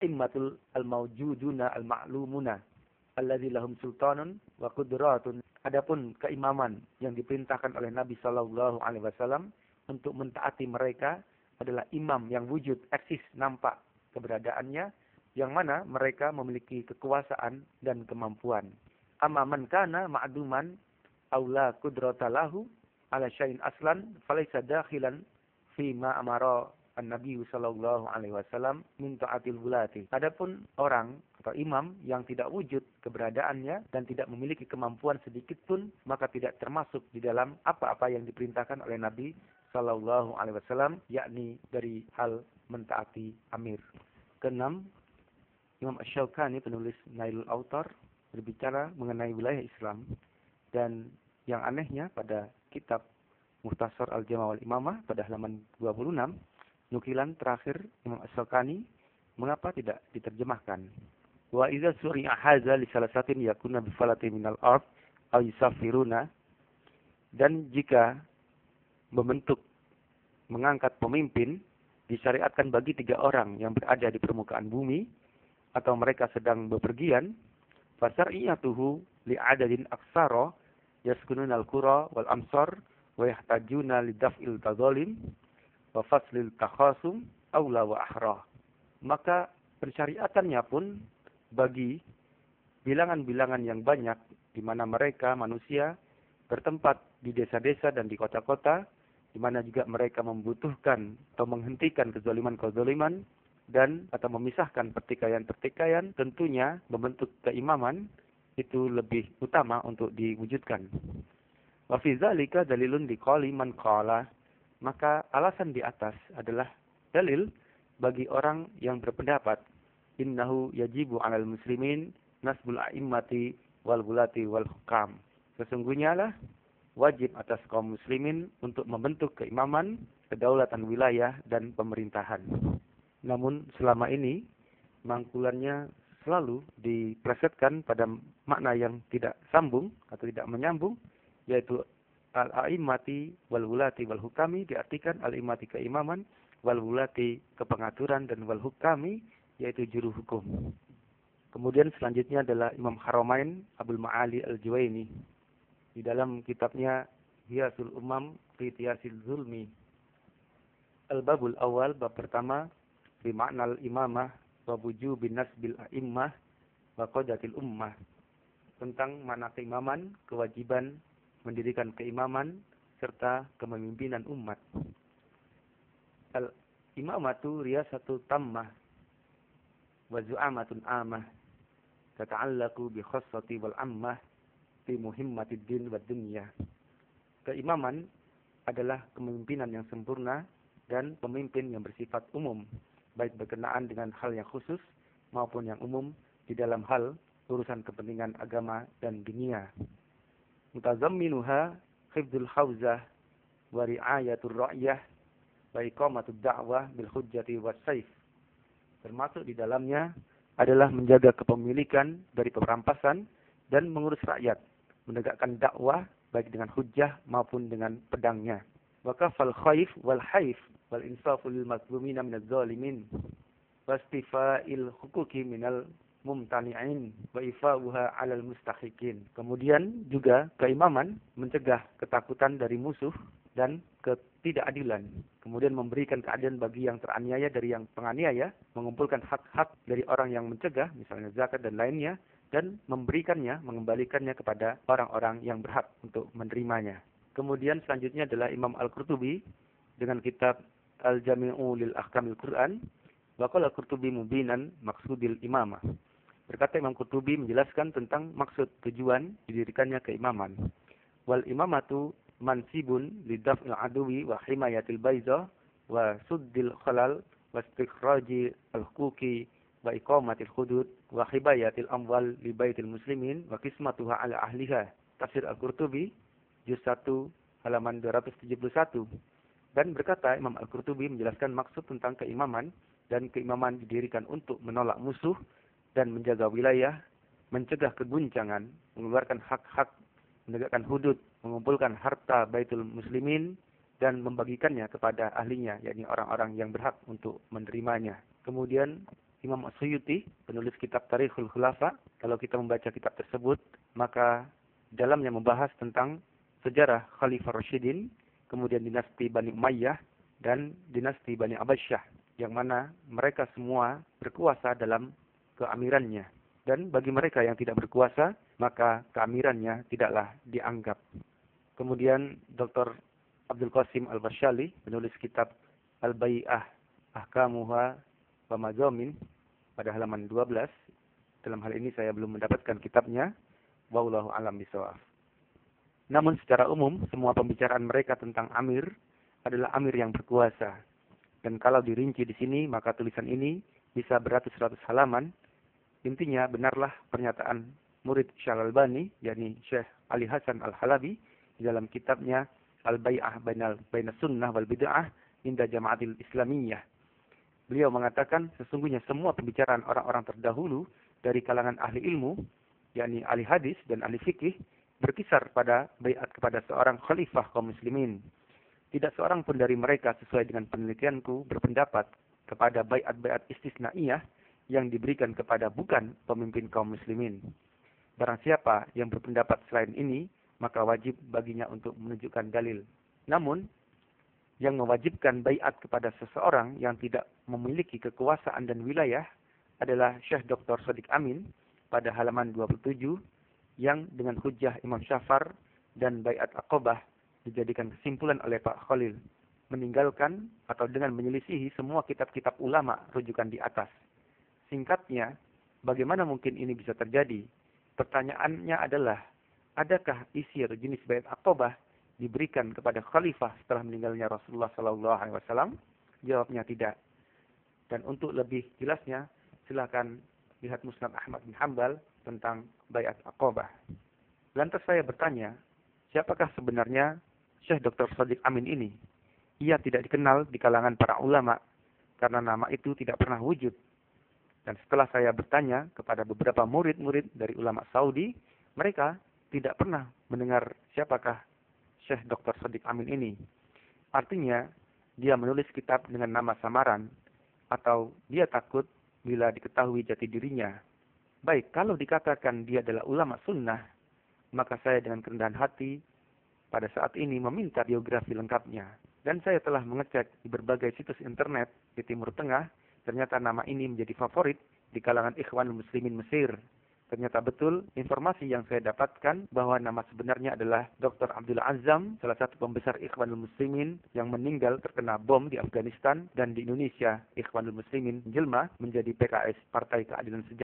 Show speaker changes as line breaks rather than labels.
a'immatul al-mawjuduna al-ma'lumuna alladzi lahum sultanun wa qudratun. Adapun keimaman yang diperintahkan oleh Nabi sallallahu alaihi wasallam untuk mentaati mereka adalah imam yang wujud, eksis, nampak keberadaannya, yang mana mereka memiliki kekuasaan dan kemampuan. Amma man kana ma'duman aw la qudrata lahu ala syai'in aslan falaysa dakhilan fi ma amara an-nabi sallallahu alaihi wasallam min ta'atil wulati. Adapun orang atau imam yang tidak wujud keberadaannya dan tidak memiliki kemampuan sedikit pun, maka tidak termasuk di dalam apa-apa yang diperintahkan oleh Nabi sallallahu alaihi wasallam, yakni dari hal mentaati amir. Keenam, Imam Asy-Syaukani penulis Nailul Autar berbicara mengenai wilayah Islam, dan yang anehnya pada kitab Mukhtasar Al-Jama' wal Imamah pada halaman 26, nukilan terakhir Imam Asy-Syaukani mengapa tidak diterjemahkan. Wa idza suri'a hadza li salasatin yakuna bi falati minal ard aw yusafiruna, dan jika membentuk mengangkat pemimpin disyariatkan bagi 3 orang yang berada di permukaan bumi atau mereka sedang bepergian, fasar'iyatuhu li'adadin aksara yaskununa al-qura wal amsar wa yahtajuna lidaf'il tadzalim wa faslil takhasum aula wa ahra. Maka pensyariatannya pun bagi bilangan-bilangan yang banyak di mana mereka manusia bertempat di desa-desa dan di kota-kota, di mana juga mereka membutuhkan atau menghentikan kezaliman-kezaliman dan atau memisahkan pertikaian-pertikaian, tentunya membentuk keimaman itu lebih utama untuk diwujudkan. Wa fi dzalika dalilun liqali man qala, maka alasan di atas adalah dalil bagi orang yang berpendapat innahu yajibu 'alal muslimin nasbul a'immati wal wulati wal hukam. Sesungguhnya lah wajib atas kaum muslimin untuk membentuk keimaman, kedaulatan wilayah dan pemerintahan. Namun selama ini mangkulannya selalu diplesetkan pada makna yang tidak sambung atau tidak menyambung, yaitu al-a'immati wal wulati wal hukami diartikan al-immati keimaman, wal wulati kepengaturan, dan wal hukami yaitu juru hukum. Kemudian selanjutnya adalah Imam Haramain Abdul Ma'ali Al-Juwaini di dalam kitabnya Hiyasul Umam fi Tiyasil Zulmi. Al-Babul Awal, bab pertama, bi ma'nal imamah wa wujubin nasbil a'immah wa qadatil ummah, tentang makna keimaman, kewajiban mendirikan keimaman serta kepemimpinan umat. Al-imamatu riyasatu tammah wa zu'amatun amah tata'allaku bi khassati wal ammah fi muhimmatid din wad dunya. Keimaman adalah kepemimpinan yang sempurna dan pemimpin yang bersifat umum, baik berkenaan dengan hal yang khusus maupun yang umum di dalam hal urusan kepentingan agama dan dunia. Mutazamminuha hifdzul hauzah wa ri'ayatur ra'yah wa iqamatud da'wah bil hujjati was saif. Termasuk di dalamnya adalah menjaga kepemilikan dari perampasan dan mengurus rakyat, menegakkan dakwah baik dengan hujjah maupun dengan pedangnya. Wa kafal khaif wal haif wal insafu lil mazlumina minaz zalimin wastifa'il huquqi minal mumtani'in wa ifa'uha 'alal mustahiqin. Kemudian juga keimaman mencegah ketakutan dari musuh dan ketidakadilan. Kemudian memberikan keadilan bagi yang teraniaya dari yang penganiaya, mengumpulkan hak-hak dari orang yang mencegah, misalnya zakat dan lainnya, dan memberikannya, mengembalikannya kepada orang-orang yang berhak untuk menerimanya. Kemudian selanjutnya adalah Imam Al-Qurtubi dengan kitab Al-Jami'u lil Ahkamil Quran. Wa qala Al-Qurtubi mubinan maksudil imamah. Berkata Imam Qurtubi menjelaskan tentang maksud tujuan didirikannya keimaman. Wal imamatu mansibun lidaf'il aduwi wa himayatil baiza wa suddil khalal wa istikhraji al-huquqi wa iqamatil hudud wa hibayatil amwal li baitil muslimin wa qismatuha ala ahliha. Tafsir Al-Qurtubi juz 1 halaman 271. Dan berkata Imam Al-Qurtubi menjelaskan maksud tentang keimaman, dan keimaman didirikan untuk menolak musuh dan menjaga wilayah, mencegah keguncangan, mengeluarkan hak-hak, menegakkan hudud, mengumpulkan harta baitul muslimin, dan membagikannya kepada ahlinya, yakni orang-orang yang berhak untuk menerimanya. Kemudian Imam As-Suyuti, penulis kitab Tarikhul Khulafa. Kalau kita membaca kitab tersebut, maka dalamnya membahas tentang sejarah Khalifah Rasyidin, kemudian dinasti Bani Umayyah, dan dinasti Bani Abbasiyah, yang mana mereka semua berkuasa dalam keamirannya. Dan bagi mereka yang tidak berkuasa, maka keamirannya tidaklah dianggap. Kemudian Dr. Abdul Qasim Al-Bashali, penulis kitab Al-Bai'ah Ahkamuha wa Mazamin, pada halaman 12. Dalam hal ini saya belum mendapatkan kitabnya. Wallahu a'lam bishawab. Namun secara umum, semua pembicaraan mereka tentang amir adalah amir yang berkuasa. Dan kalau dirinci di sini, maka tulisan ini bisa beratus-ratus halaman. Intinya, benarlah pernyataan murid Syekh Al-Albani, yakni Syekh Ali Hasan Al-Halabi, di dalam kitabnya Al-Bai'ah Baina Sunnah wal Bid'ah Inda Jama'atil Islamiyah. Beliau mengatakan sesungguhnya semua pembicaraan orang-orang terdahulu dari kalangan ahli ilmu, yakni ahli hadis dan ahli fikih, berkisar pada baiat kepada seorang khalifah kaum muslimin. Tidak seorang pun dari mereka sesuai dengan penelitianku berpendapat kepada baiat-baiat istisnaiyah yang diberikan kepada bukan pemimpin kaum muslimin. Barang siapa yang berpendapat selain ini, maka wajib baginya untuk menunjukkan dalil. Namun, yang mewajibkan baiat kepada seseorang yang tidak memiliki kekuasaan dan wilayah adalah Syekh Dr. Shadiq Amin pada halaman 27, yang dengan hujjah Imam Syafar dan baiat Aqabah dijadikan kesimpulan oleh Pak Khalil, meninggalkan atau dengan menyelisihi semua kitab-kitab ulama rujukan di atas. Singkatnya, bagaimana mungkin ini bisa terjadi? Pertanyaannya adalah, adakah isi atau jenis baiat Aqabah diberikan kepada khalifah setelah meninggalnya Rasulullah SAW? Jawabnya tidak. Dan untuk lebih jelasnya, silakan lihat Musnad Ahmad bin Hanbal tentang baiat Aqabah. Lantas saya bertanya, siapakah sebenarnya Syekh Dr. Shadiq Amin ini? Ia tidak dikenal di kalangan para ulama karena nama itu tidak pernah wujud. Dan setelah saya bertanya kepada beberapa murid-murid dari ulama Saudi, mereka tidak pernah mendengar siapakah Syekh Dr. Shadiq Amin ini. Artinya, dia menulis kitab dengan nama samaran, atau dia takut bila diketahui jati dirinya. Baik, kalau dikatakan dia adalah ulama sunnah, maka saya dengan kerendahan hati pada saat ini meminta biografi lengkapnya. Dan saya telah mengecek di berbagai situs internet di Timur Tengah, ternyata nama ini menjadi favorit di kalangan Ikhwanul Muslimin Mesir. Ternyata betul informasi yang saya dapatkan bahwa nama sebenarnya adalah Dr. Abdul Azam, salah satu pembesar Ikhwanul Muslimin yang meninggal terkena bom di Afghanistan, dan di Indonesia Ikhwanul Muslimin jelma menjadi PKS, Partai Keadilan Sejahtera.